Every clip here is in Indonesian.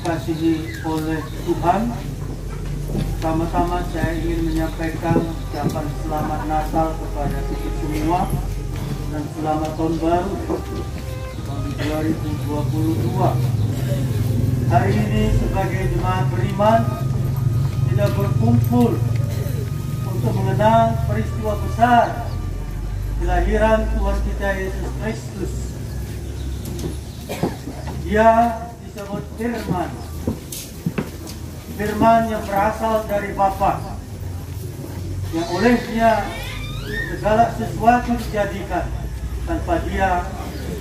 dikasihi oleh Tuhan, pertama-tama saya ingin menyampaikan ucapan selamat Natal kepada kita semua dan selamat tahun baru tahun 2022. Hari ini sebagai jemaat beriman kita berkumpul untuk mengenal peristiwa besar kelahiran Tuhan kita Yesus Kristus. Dia disebut Firman. Firman yang berasal dari Bapa, yang olehnya segala sesuatu dijadikan. Tanpa Dia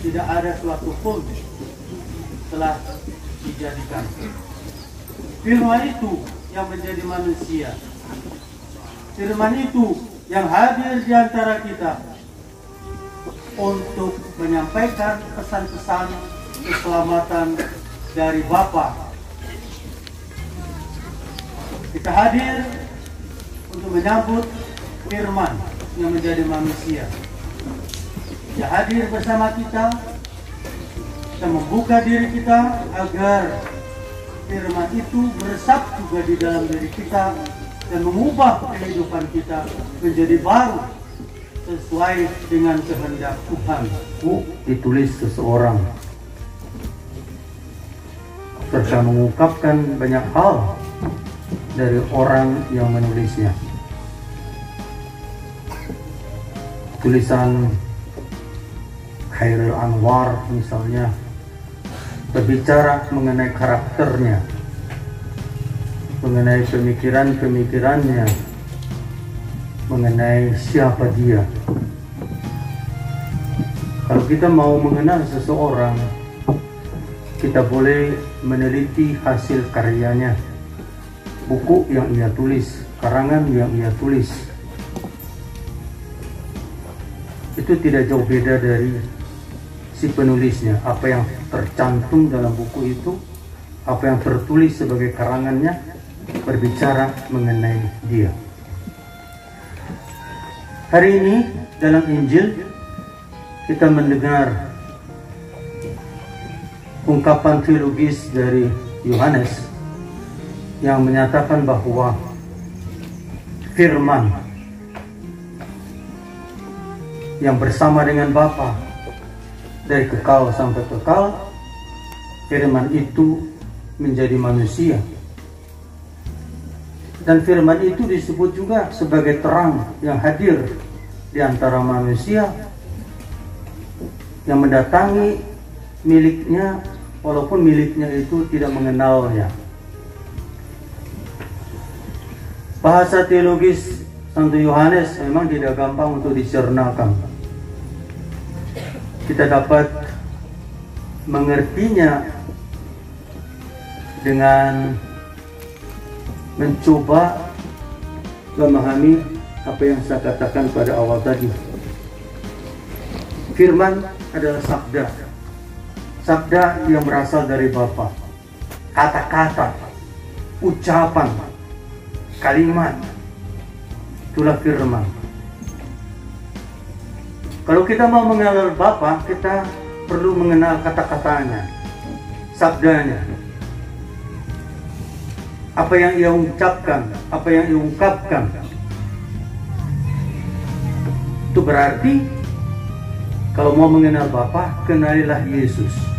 tidak ada suatu pun telah dijadikan. Firman itu yang menjadi manusia. Firman itu yang hadir di antara kita untuk menyampaikan pesan-pesan keselamatan dari Bapa. Kita hadir untuk menyambut Firman yang menjadi manusia. Dia hadir bersama kita. Kita membuka diri kita agar Firman itu meresap juga di dalam diri kita dan mengubah kehidupan kita menjadi baru sesuai dengan kehendak Tuhan. Ditulis seseorang serta mengungkapkan banyak hal dari orang yang menulisnya. Tulisan Khairil Anwar misalnya berbicara mengenai karakternya, mengenai pemikiran-pemikirannya, mengenai siapa dia. Kalau kita mau mengenal seseorang, kita boleh meneliti hasil karyanya, buku yang ia tulis, karangan yang ia tulis. Itu tidak jauh beda dari si penulisnya. Apa yang tercantum dalam buku itu, apa yang tertulis sebagai karangannya, berbicara mengenai dia. Hari ini dalam Injil kita mendengar ungkapan teologis dari Yohanes yang menyatakan bahwa Firman yang bersama dengan Bapa dari kekal sampai kekal, Firman itu menjadi manusia. Dan Firman itu disebut juga sebagai terang yang hadir di antara manusia, yang mendatangi miliknya walaupun miliknya itu tidak mengenalnya. Bahasa teologis Santo Yohanes memang tidak gampang untuk dicernakan. Kita dapat mengertinya dengan mencoba memahami apa yang saya katakan pada awal tadi. Firman adalah sabda. Sabda yang berasal dari Bapa. Kata-kata, ucapan, kalimat, itulah firman. Kalau kita mau mengenal Bapa, kita perlu mengenal kata-katanya, sabdanya. Apa yang ia ucapkan, apa yang ia ungkapkan. Itu berarti kalau mau mengenal Bapa, kenalilah Yesus.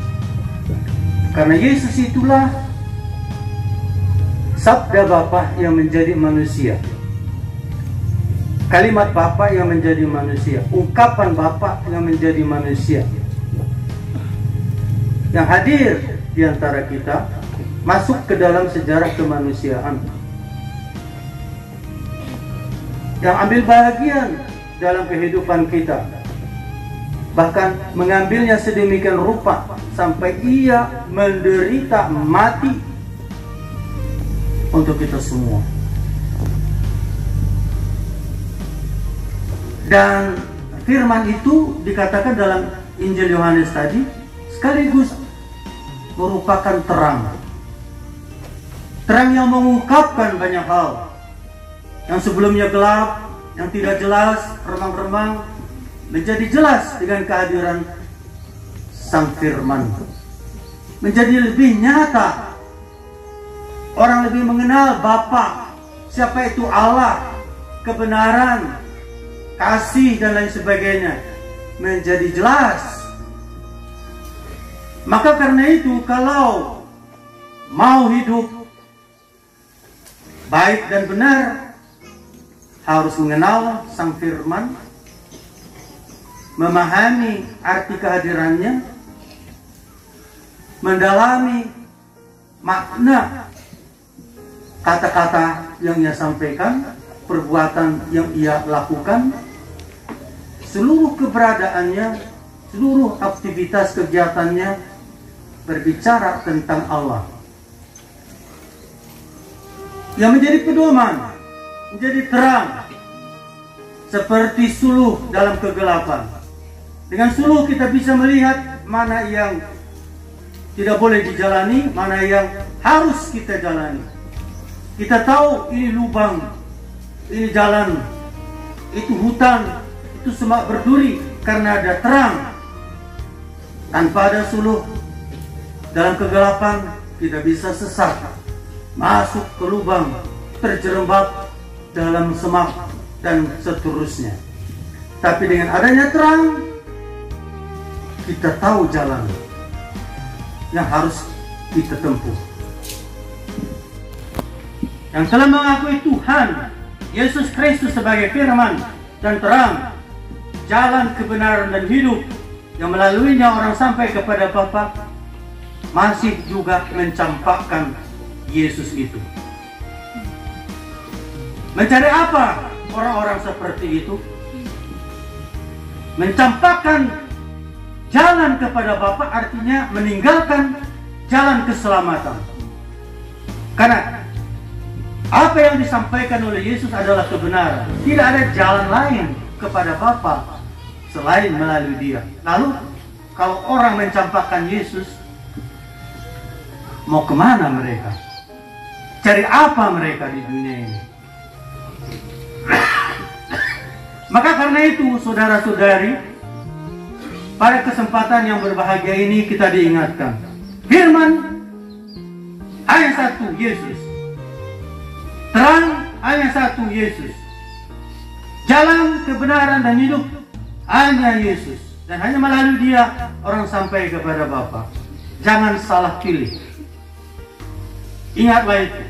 Karena Yesus itulah sabda Bapa yang menjadi manusia. Kalimat Bapa yang menjadi manusia. Ungkapan Bapa yang menjadi manusia. Yang hadir di antara kita, masuk ke dalam sejarah kemanusiaan. Yang ambil bagian dalam kehidupan kita. Bahkan mengambilnya sedemikian rupa sampai ia menderita mati untuk kita semua. Dan firman itu dikatakan dalam Injil Yohanes tadi sekaligus merupakan terang. Terang yang mengungkapkan banyak hal yang sebelumnya gelap, yang tidak jelas, remang-remang, menjadi jelas dengan kehadiran Sang Firman. Menjadi lebih nyata Orang lebih mengenal Bapa, siapa itu Allah, kebenaran, kasih dan lain sebagainya menjadi jelas. Maka karena itu, kalau mau hidup baik dan benar, harus mengenal Sang Firman, memahami arti kehadirannya, mendalami makna kata-kata yang ia sampaikan, perbuatan yang ia lakukan, seluruh keberadaannya, seluruh aktivitas kegiatannya berbicara tentang Allah. Yang menjadi pedoman, menjadi terang, seperti suluh dalam kegelapan. Dengan suluh kita bisa melihat mana yang tidak boleh dijalani, mana yang harus kita jalani. Kita tahu ini lubang, ini jalan, itu hutan, itu semak berduri, karena ada terang. Tanpa ada suluh dalam kegelapan, kita bisa sesat, masuk ke lubang, terjerembab dalam semak dan seterusnya. Tapi dengan adanya terang, kita tahu jalan yang harus kita tempuh. Yang telah mengakui Tuhan Yesus Kristus sebagai firman dan terang, jalan kebenaran dan hidup, yang melaluinya orang sampai kepada Bapa, masih juga mencampakkan Yesus itu. Mencari apa orang-orang seperti itu? Mencampakkan jalan kepada Bapa, artinya meninggalkan jalan keselamatan. Karena apa yang disampaikan oleh Yesus adalah kebenaran. Tidak ada jalan lain kepada Bapa selain melalui Dia. Lalu kalau orang mencampakkan Yesus, mau kemana mereka? Cari apa mereka di dunia ini? Maka karena itu, saudara-saudari, pada kesempatan yang berbahagia ini kita diingatkan, firman hanya satu, Yesus. Terang hanya satu, Yesus. Jalan kebenaran dan hidup hanya Yesus. Dan hanya melalui Dia orang sampai kepada Bapa. Jangan salah pilih. Ingatlah itu.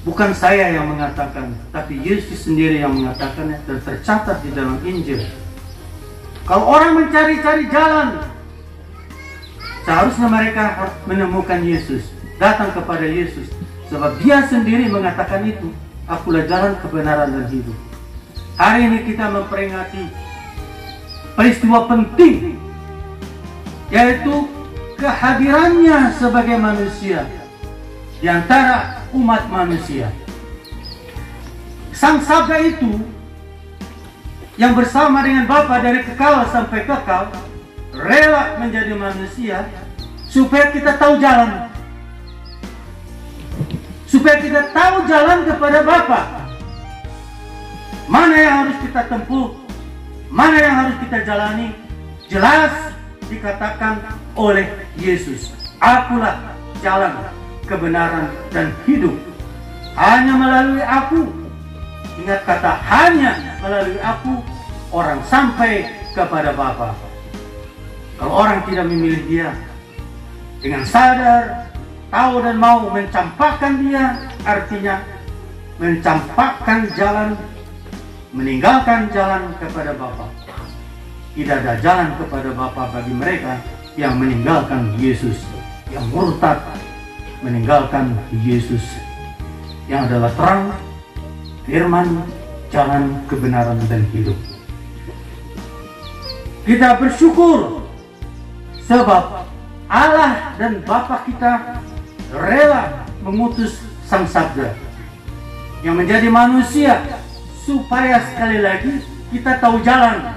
Bukan saya yang mengatakan, tapi Yesus sendiri yang mengatakannya, dan tercatat di dalam Injil. Kalau orang mencari-cari jalan, seharusnya mereka menemukan Yesus, datang kepada Yesus. Sebab Dia sendiri mengatakan itu, akulah jalan kebenaran dan hidup. Hari ini kita memperingati peristiwa penting, yaitu kehadirannya sebagai manusia di antara umat manusia. Sang Sabda itu yang bersama dengan Bapa dari kekal sampai kekal, rela menjadi manusia supaya kita tahu jalan, supaya kita tahu jalan kepada Bapa. Mana yang harus kita tempuh, mana yang harus kita jalani, jelas dikatakan oleh Yesus, akulah jalan, kebenaran, dan hidup. Hanya melalui aku, ingat kata hanya melalui aku, orang sampai kepada Bapa. Kalau orang tidak memilih Dia dengan sadar, tahu dan mau mencampakkan Dia, artinya mencampakkan jalan, meninggalkan jalan kepada Bapa. Tidak ada jalan kepada Bapa bagi mereka yang meninggalkan Yesus, yang murtad meninggalkan Yesus yang adalah terang, firman, jalan kebenaran dan hidup. Kita bersyukur sebab Allah dan Bapa kita rela mengutus Sang Sabda yang menjadi manusia, supaya sekali lagi kita tahu jalan,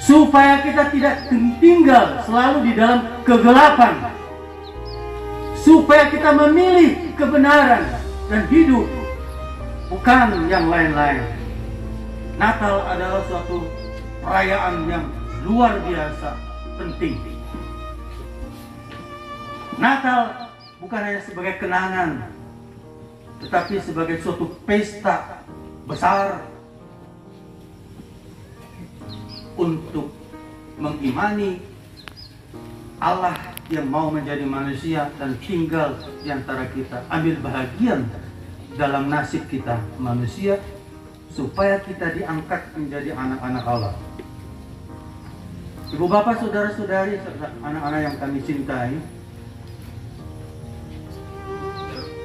supaya kita tidak tinggal selalu di dalam kegelapan, supaya kita memilih kebenaran dan hidup, bukan yang lain-lain. Natal adalah suatu perayaan yang luar biasa penting. Natal bukan hanya sebagai kenangan, tetapi sebagai suatu pesta besar untuk mengimani Allah yang mau menjadi manusia dan tinggal di antara kita, ambil bahagian dalam nasib kita manusia, supaya kita diangkat menjadi anak-anak Allah. Ibu bapak, saudara-saudari, anak-anak yang kami cintai,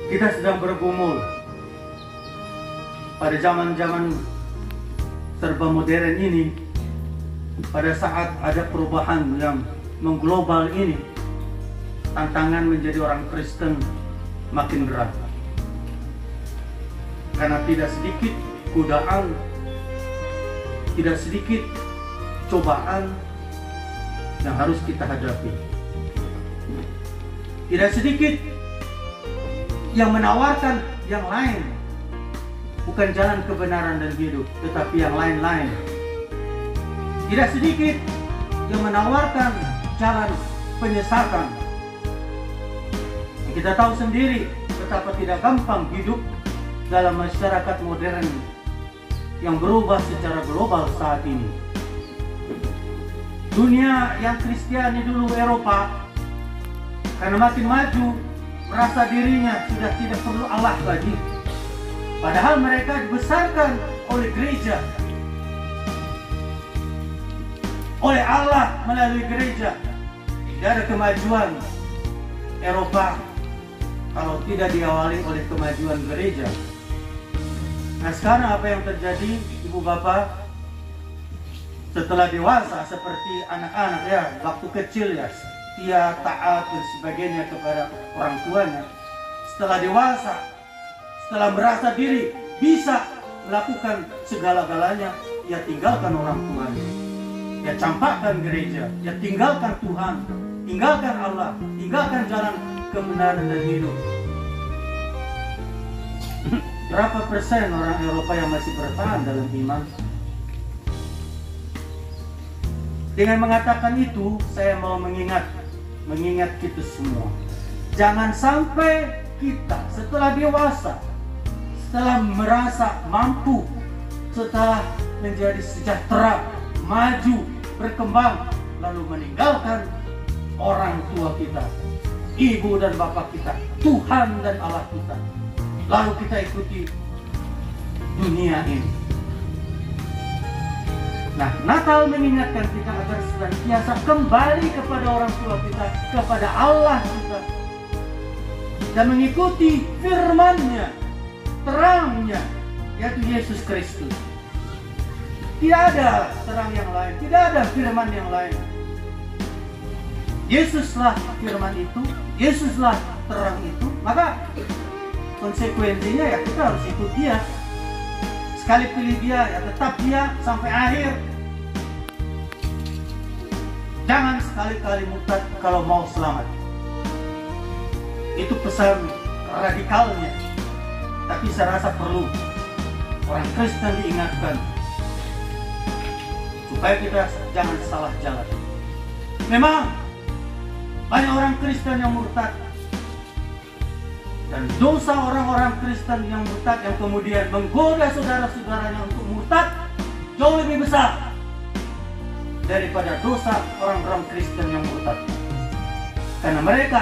kita sedang bergumul pada zaman-zaman serba modern ini. Pada saat ada perubahan yang mengglobal ini, tantangan menjadi orang Kristen makin berat. Karena tidak sedikit godaan, tidak sedikit cobaan yang harus kita hadapi. Tidak sedikit yang menawarkan yang lain, bukan jalan kebenaran dan hidup, tetapi yang lain-lain. Tidak sedikit yang menawarkan jalan penyesatan. Kita tahu sendiri betapa tidak gampang hidup dalam masyarakat modern yang berubah secara global saat ini. Dunia yang Kristiani dulu Eropa, karena makin maju, merasa dirinya sudah tidak perlu Allah lagi. Padahal mereka dibesarkan oleh gereja, oleh Allah melalui gereja. Tidak ada kemajuan Eropa kalau tidak diawali oleh kemajuan gereja. Nah, sekarang apa yang terjadi, ibu bapak? Setelah dewasa seperti anak-anak ya, waktu kecil ya setia, taat dan sebagainya kepada orang tuanya. Setelah dewasa, setelah merasa diri bisa melakukan segala-galanya, ia tinggalkan orang tuanya. Ya campakkan gereja, ya tinggalkan Tuhan, tinggalkan Allah, tinggalkan jalan kebenaran dan hidup. Berapa persen orang Eropa yang masih bertahan dalam iman? Dengan mengatakan itu, saya mau mengingat kita semua. Jangan sampai kita setelah dewasa, setelah merasa mampu, setelah menjadi sejahtera, maju, berkembang, lalu meninggalkan orang tua kita, ibu dan bapak kita, Tuhan dan Allah kita, lalu kita ikuti dunia ini. Nah, Natal mengingatkan kita agar senantiasa kembali kepada orang tua kita, kepada Allah kita, dan mengikuti firman-Nya, terang-Nya, yaitu Yesus Kristus. Tidak ada terang yang lain, tidak ada firman yang lain. Yesuslah firman itu, Yesuslah terang itu. Maka konsekuensinya ya kita harus ikut Dia. Sekali pilih Dia, ya tetap Dia sampai akhir. Jangan sekali-kali murtad kalau mau selamat. Itu pesan radikalnya. Tapi saya rasa perlu orang Kristen diingatkan supaya kita jangan salah jalan. Memang banyak orang Kristen yang murtad, dan dosa orang-orang Kristen yang murtad yang kemudian menggoda saudara-saudaranya untuk murtad jauh lebih besar daripada dosa orang-orang Kristen yang murtad. Karena mereka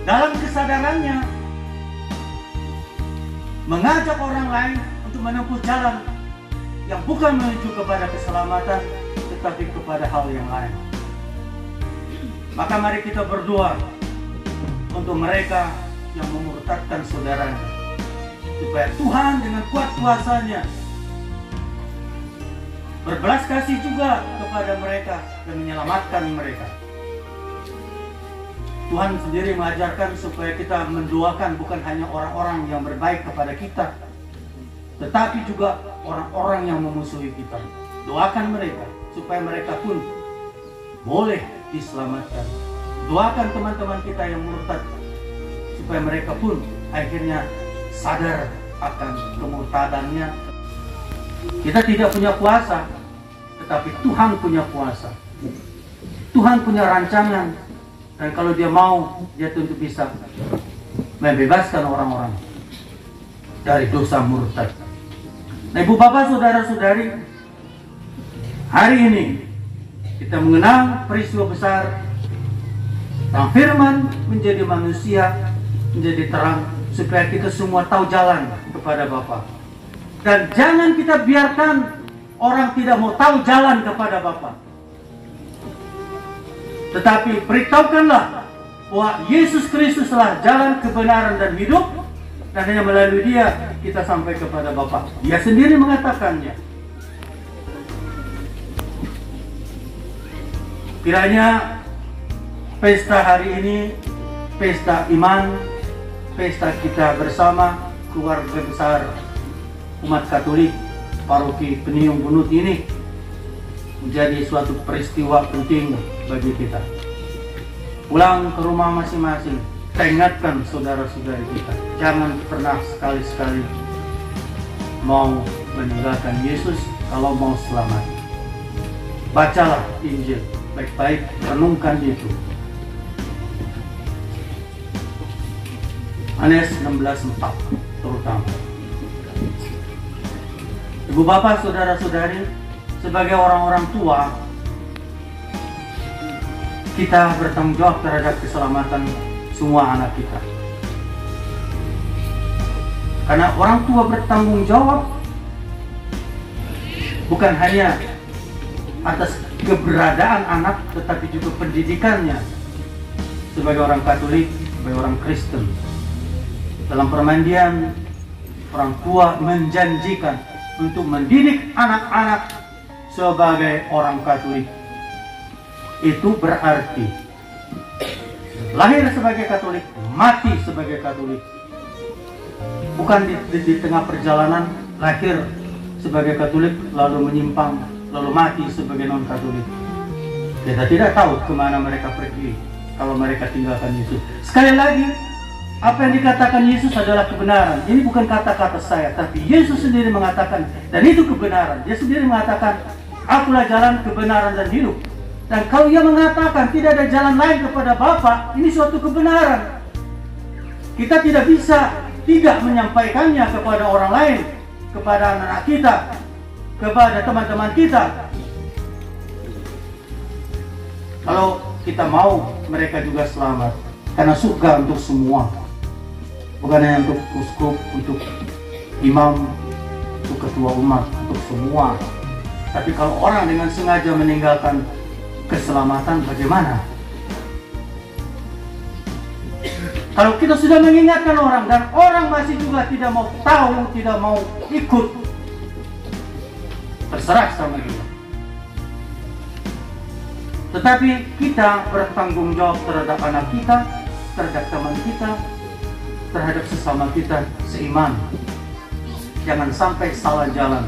dalam kesadarannya mengajak orang lain untuk menempuh jalan yang bukan menuju kepada keselamatan, tetapi kepada hal yang lain. Maka mari kita berdoa untuk mereka yang memurtadkan saudaranya, supaya Tuhan dengan kuat kuasa-Nya berbelas kasih juga kepada mereka dan menyelamatkan mereka. Tuhan sendiri mengajarkan supaya kita mendoakan bukan hanya orang-orang yang berbaik kepada kita, tetapi juga orang-orang yang memusuhi kita. Doakan mereka supaya mereka pun boleh diselamatkan. Doakan teman-teman kita yang murtad supaya mereka pun akhirnya sadar akan kemurtadannya. Kita tidak punya kuasa, tetapi Tuhan punya kuasa. Tuhan punya rancangan Dan kalau dia mau, dia tentu bisa membebaskan orang-orang dari dosa murtad. Nah, Ibu Bapak, Saudara-saudari, hari ini kita mengenal peristiwa besar Sang Firman menjadi manusia, menjadi terang, supaya kita semua tahu jalan kepada Bapa. Dan jangan kita biarkan orang tidak mau tahu jalan kepada Bapa. Tetapi beritahukanlah bahwa Yesus Kristuslah jalan kebenaran dan hidup, dan hanya melalui Dia kita sampai kepada Bapa. Dia sendiri mengatakannya. Kiranya pesta hari ini, pesta iman, pesta kita bersama keluarga besar umat Katolik Paroki Peniung Bunut ini menjadi suatu peristiwa penting bagi kita. Pulang ke rumah masing-masing, kita ingatkan saudara-saudari kita, jangan pernah sekali-sekali mau meninggalkan Yesus kalau mau selamat. Bacalah Injil baik-baik, renungkan itu. Yohanes 16:4 terutama. Ibu Bapak, Saudara-saudari, sebagai orang-orang tua, kita bertanggung jawab terhadap keselamatan semua anak kita. Karena orang tua bertanggung jawab bukan hanya atas keberadaan anak, tetapi juga pendidikannya sebagai orang Katolik, sebagai orang Kristen. Dalam permandian, orang tua menjanjikan untuk mendidik anak-anak sebagai orang Katolik. Itu berarti lahir sebagai Katolik, mati sebagai Katolik. Bukan di tengah perjalanan lahir sebagai Katolik lalu menyimpang, lalu mati sebagai non-Katolik. Kita tidak tahu kemana mereka pergi kalau mereka tinggalkan Yesus. Sekali lagi, apa yang dikatakan Yesus adalah kebenaran. Ini bukan kata-kata saya, tapi Yesus sendiri mengatakan, dan itu kebenaran. Dia sendiri mengatakan, akulah jalan, kebenaran, dan hidup. Dan kalau Ia mengatakan tidak ada jalan lain kepada Bapa, ini suatu kebenaran. Kita tidak bisa tidak menyampaikannya kepada orang lain, kepada anak-anak kita, kepada teman-teman kita. Kalau kita mau mereka juga selamat, karena surga untuk semua, bukan hanya untuk uskup, untuk imam, untuk ketua umat, untuk semua. Tapi kalau orang dengan sengaja meninggalkan keselamatan, bagaimana? Kalau kita sudah mengingatkan orang dan orang masih juga tidak mau tahu, tidak mau ikut, terserah sama dia. Tetapi kita bertanggung jawab terhadap anak kita, terhadap teman kita, terhadap sesama kita seiman. Jangan sampai salah jalan.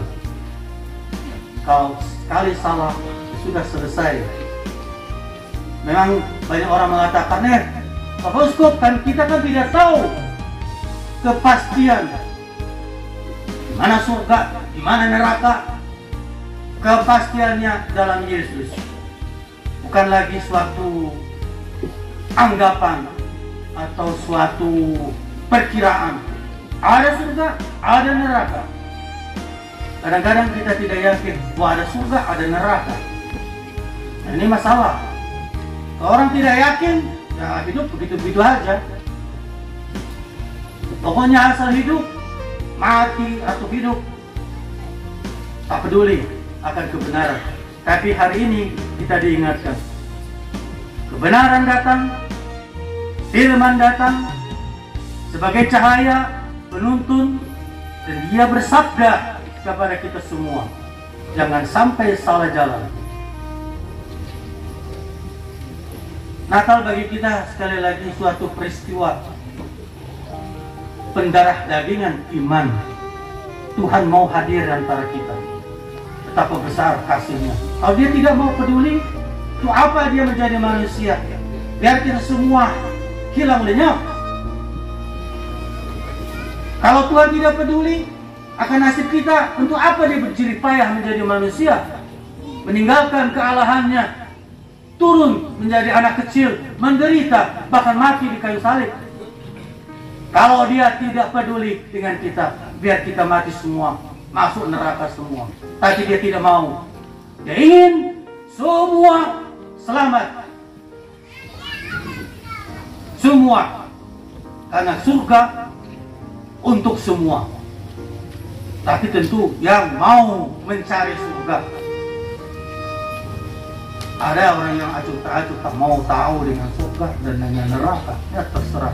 Kalau sekali salah, sudah selesai. Memang banyak orang mengatakan, Bapak Uskup, kan kita kan tidak tahu kepastian di mana surga, di mana neraka. Kepastiannya dalam Yesus, bukan lagi suatu anggapan atau suatu perkiraan. Ada surga, ada neraka. Kadang-kadang kita tidak yakin bahwa ada surga, ada neraka. Nah, ini masalah. Kalau orang tidak yakin, ya hidup begitu-begitu aja. Pokoknya asal hidup, mati atau hidup, tak peduli akan kebenaran. Tapi hari ini kita diingatkan, kebenaran datang, firman datang sebagai cahaya penuntun, dan Dia bersabda kepada kita semua, jangan sampai salah jalan. Natal bagi kita sekali lagi suatu peristiwa pendarah dagingan iman. Tuhan mau hadir antara kita. Betapa besar kasih-Nya. Kalau Dia tidak mau peduli, untuk apa Dia menjadi manusia? Biar kita semua hilang lenyap. Kalau Tuhan tidak peduli akan nasib kita, untuk apa Dia berjerih payah menjadi manusia, meninggalkan kealahannya, turun menjadi anak kecil, menderita, bahkan mati di kayu salib. Kalau dia tidak peduli dengan kita, biar kita mati semua, masuk neraka semua. Tapi dia tidak mau. Dia ingin semua selamat. Semua. Karena surga untuk semua. Tapi tentu yang mau mencari surga. Ada orang yang acuh tak acuh, tak mau tahu dengan surga dan dengan neraka. Ya terserah.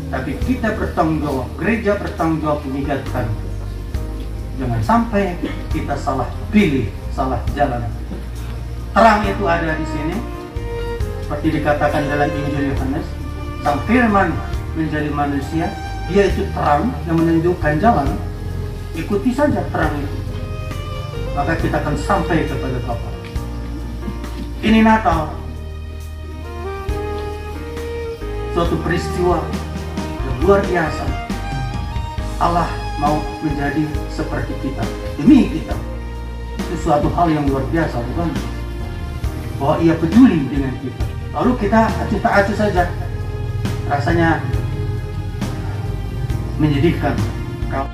Tapi kita bertanggung jawab, gereja bertanggung jawab mengingatkan. Jangan sampai kita salah pilih, salah jalan. Terang itu ada di sini, seperti dikatakan dalam Injil Yohanes. Sang Firman menjadi manusia, dia itu terang yang menunjukkan jalan. Ikuti saja terang itu, maka kita akan sampai kepada Bapa. Ini Natal, suatu peristiwa yang luar biasa. Allah mau menjadi seperti kita, demi kita. Itu suatu hal yang luar biasa, bukan? Bahwa Ia peduli dengan kita. Lalu kita acuh tak acuh saja, rasanya menyedihkan. Kalau